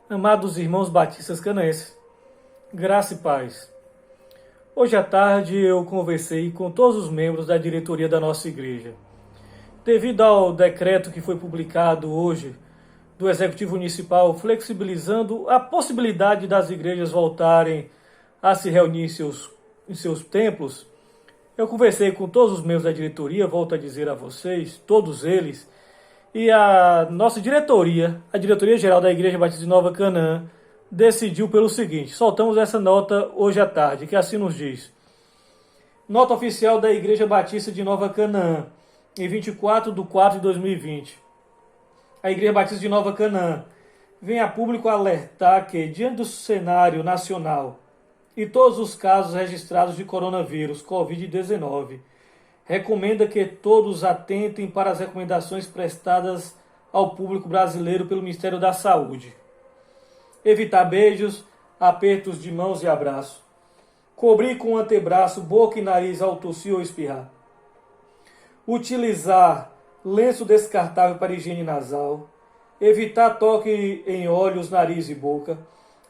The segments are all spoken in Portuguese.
Amados irmãos batistas canaenses, graça e paz. Hoje à tarde eu conversei com todos os membros da diretoria da nossa igreja. Devido ao decreto que foi publicado hoje do Executivo Municipal flexibilizando a possibilidade das igrejas voltarem a se reunir em seus templos, eu conversei com todos os membros da diretoria, volto a dizer a vocês, todos eles, e a nossa diretoria, a diretoria geral da Igreja Batista de Nova Canaã, decidiu pelo seguinte: soltamos essa nota hoje à tarde, que assim nos diz. Nota oficial da Igreja Batista de Nova Canaã, em 24/4/2020. A Igreja Batista de Nova Canaã vem a público alertar que, diante do cenário nacional e todos os casos registrados de coronavírus, Covid-19, recomenda que todos atentem para as recomendações prestadas ao público brasileiro pelo Ministério da Saúde. Evitar beijos, apertos de mãos e abraços. Cobrir com o antebraço, boca e nariz ao tossir ou espirrar. Utilizar lenço descartável para higiene nasal. Evitar toque em olhos, nariz e boca.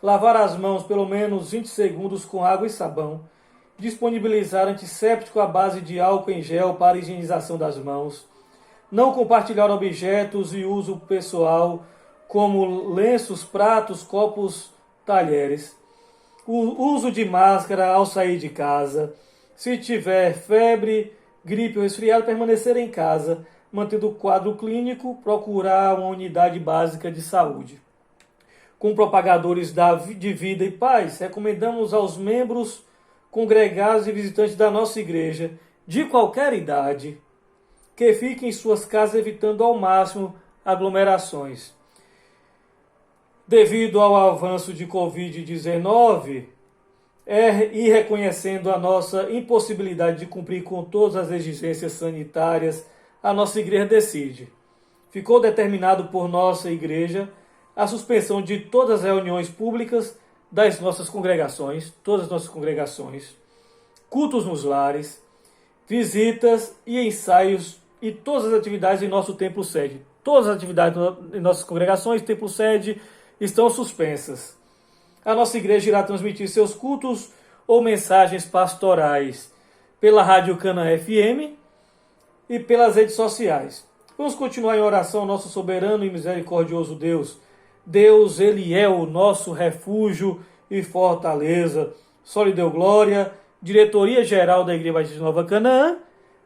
Lavar as mãos pelo menos 20 segundos com água e sabão. Disponibilizar antisséptico à base de álcool em gel para higienização das mãos. Não compartilhar objetos e uso pessoal como lenços, pratos, copos, talheres. O uso de máscara ao sair de casa. Se tiver febre, gripe ou resfriado, permanecer em casa, mantendo o quadro clínico, procurar uma unidade básica de saúde. Com propagadores de vida e paz, recomendamos aos membros congregados e visitantes da nossa igreja, de qualquer idade, que fiquem em suas casas evitando ao máximo aglomerações. Devido ao avanço de Covid-19 e reconhecendo a nossa impossibilidade de cumprir com todas as exigências sanitárias, a nossa igreja decide. Ficou determinado por nossa igreja a suspensão de todas as reuniões públicas das nossas congregações, todas as nossas congregações, cultos nos lares, visitas e ensaios e todas as atividades em nosso templo sede. Todas as atividades em nossas congregações, templo sede, estão suspensas. A nossa igreja irá transmitir seus cultos ou mensagens pastorais pela Rádio Canaã FM e pelas redes sociais. Vamos continuar em oração ao nosso soberano e misericordioso Deus. Deus, Ele é o nosso refúgio e fortaleza. Só lhe deu glória. Diretoria Geral da Igreja Batista de Nova Canaã,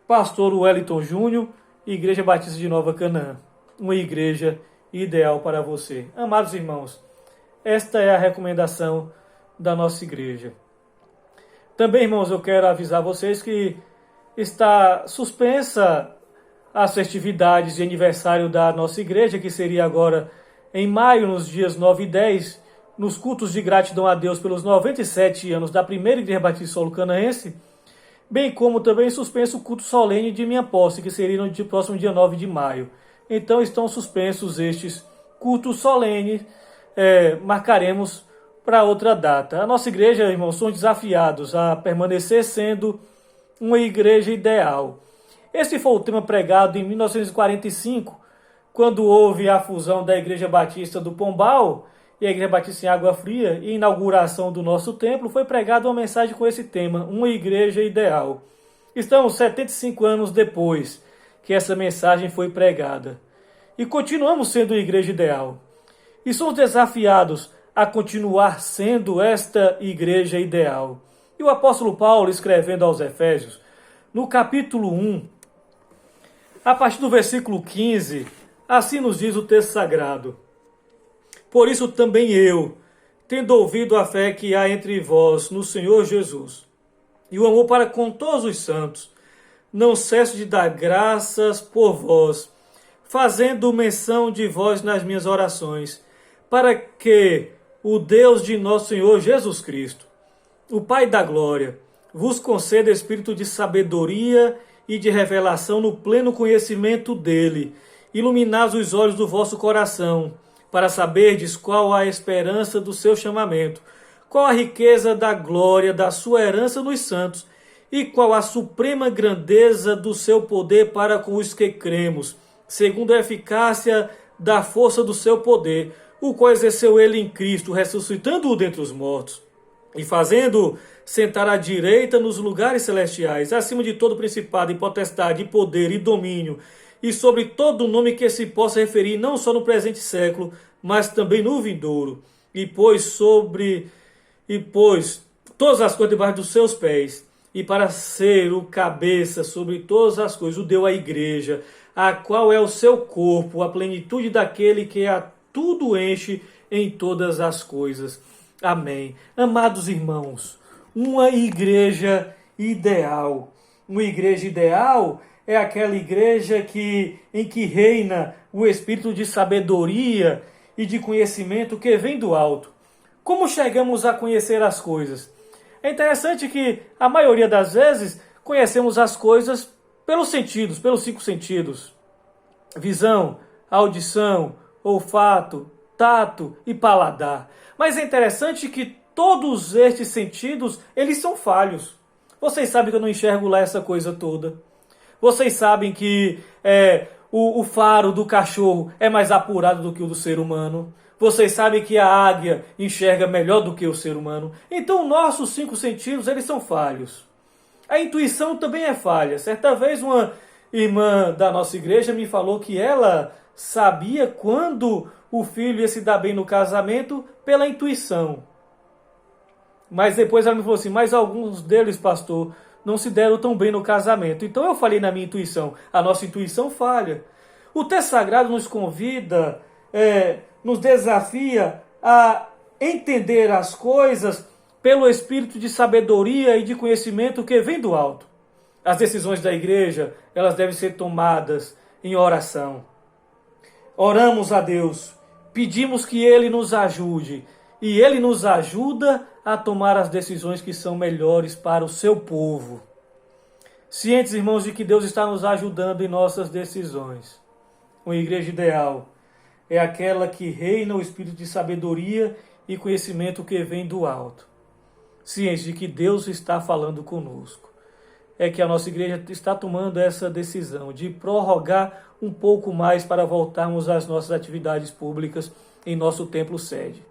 Pastor Wellington Júnior, Igreja Batista de Nova Canaã. Uma igreja ideal para você. Amados irmãos, esta é a recomendação da nossa igreja. Também, irmãos, eu quero avisar vocês que está suspensa as festividades de aniversário da nossa igreja, que seria agora em maio, nos dias 9 e 10, nos cultos de gratidão a Deus pelos 97 anos da primeira Igreja Batista Solo Canaense, bem como também suspenso o culto solene de minha posse, que seria no próximo dia 9 de maio. Então estão suspensos estes cultos solenes, marcaremos para outra data. A nossa igreja, irmãos, somos desafiados a permanecer sendo uma igreja ideal. Esse foi o tema pregado em 1945, quando houve a fusão da Igreja Batista do Pombal e a Igreja Batista em Água Fria e a inauguração do nosso templo, foi pregada uma mensagem com esse tema, uma igreja ideal. Estamos 75 anos depois que essa mensagem foi pregada. E continuamos sendo a igreja ideal. E somos desafiados a continuar sendo esta igreja ideal. E o apóstolo Paulo, escrevendo aos Efésios, no capítulo 1, a partir do versículo 15, assim nos diz o texto sagrado: por isso também eu, tendo ouvido a fé que há entre vós no Senhor Jesus, e o amor para com todos os santos, não cesso de dar graças por vós, fazendo menção de vós nas minhas orações, para que o Deus de nosso Senhor Jesus Cristo, o Pai da glória, vos conceda espírito de sabedoria e de revelação no pleno conhecimento dele, iluminai os olhos do vosso coração, para saberdes qual a esperança do seu chamamento, qual a riqueza da glória da sua herança nos santos, e qual a suprema grandeza do seu poder para com os que cremos, segundo a eficácia da força do seu poder, o qual exerceu ele em Cristo, ressuscitando-o dentre os mortos e fazendo sentar à direita nos lugares celestiais, acima de todo principado e potestade, e poder e domínio, e sobre todo nome que se possa referir, não só no presente século, mas também no vindouro. E pôs todas as coisas debaixo dos seus pés, e para ser o cabeça sobre todas as coisas, o deu à igreja, a qual é o seu corpo, a plenitude daquele que a tudo enche em todas as coisas. Amém. Amados irmãos, uma igreja ideal. Uma igreja ideal é aquela igreja em que reina o espírito de sabedoria e de conhecimento que vem do alto. Como chegamos a conhecer as coisas? É interessante que a maioria das vezes conhecemos as coisas pelos sentidos, pelos 5 sentidos. Visão, audição, olfato, tato e paladar. Mas é interessante que todos estes sentidos, eles são falhos. Vocês sabem que eu não enxergo lá essa coisa toda. Vocês sabem que o faro do cachorro é mais apurado do que o do ser humano. Vocês sabem que a águia enxerga melhor do que o ser humano. Então, nossos 5 sentidos, eles são falhos. A intuição também é falha. Certa vez, uma irmã da nossa igreja me falou que ela sabia quando o filho ia se dar bem no casamento pela intuição. Mas depois ela me falou assim, mas alguns deles, pastor, não se deram tão bem no casamento. Então eu falei na minha intuição, a nossa intuição falha. O texto sagrado nos convida, nos desafia a entender as coisas pelo espírito de sabedoria e de conhecimento que vem do alto. As decisões da igreja, elas devem ser tomadas em oração. Oramos a Deus, pedimos que Ele nos ajude, e Ele nos ajuda a tomar as decisões que são melhores para o seu povo. Cientes, irmãos, de que Deus está nos ajudando em nossas decisões. Uma igreja ideal é aquela que reina o espírito de sabedoria e conhecimento que vem do alto. Cientes de que Deus está falando conosco. É que a nossa igreja está tomando essa decisão de prorrogar um pouco mais para voltarmos às nossas atividades públicas em nosso templo sede.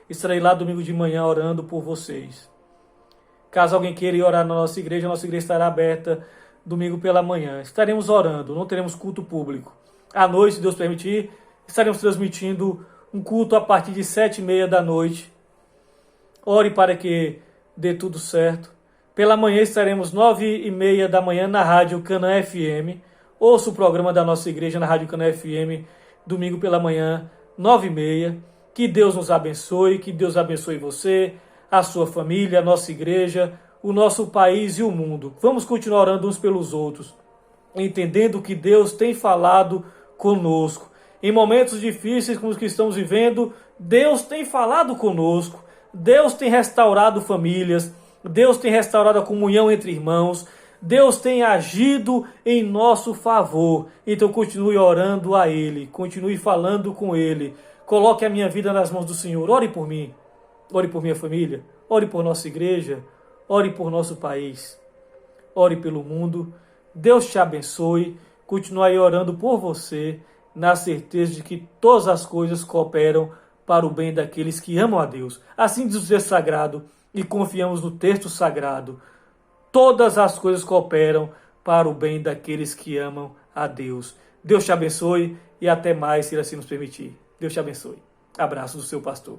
Estarei lá domingo de manhã orando por vocês. Caso alguém queira ir orar na nossa igreja estará aberta domingo pela manhã. Estaremos orando, não teremos culto público. À noite, se Deus permitir, estaremos transmitindo um culto a partir de 7h30 da noite. Ore para que dê tudo certo. Pela manhã estaremos 9h30 da manhã na Rádio Canaã FM. Ouça o programa da nossa igreja na Rádio Canaã FM, domingo pela manhã, 9h30. Que Deus nos abençoe, que Deus abençoe você, a sua família, a nossa igreja, o nosso país e o mundo. Vamos continuar orando uns pelos outros, entendendo que Deus tem falado conosco. Em momentos difíceis como os que estamos vivendo, Deus tem falado conosco. Deus tem restaurado famílias. Deus tem restaurado a comunhão entre irmãos. Deus tem agido em nosso favor. Então continue orando a Ele. Continue falando com Ele. Coloque a minha vida nas mãos do Senhor. Ore por mim. Ore por minha família. Ore por nossa igreja. Ore por nosso país. Ore pelo mundo. Deus te abençoe. Continue orando por você, na certeza de que todas as coisas cooperam para o bem daqueles que amam a Deus. Assim diz o texto sagrado, e confiamos no texto sagrado. Todas as coisas cooperam para o bem daqueles que amam a Deus. Deus te abençoe e até mais, se Ele assim nos permitir. Deus te abençoe. Abraço do seu pastor.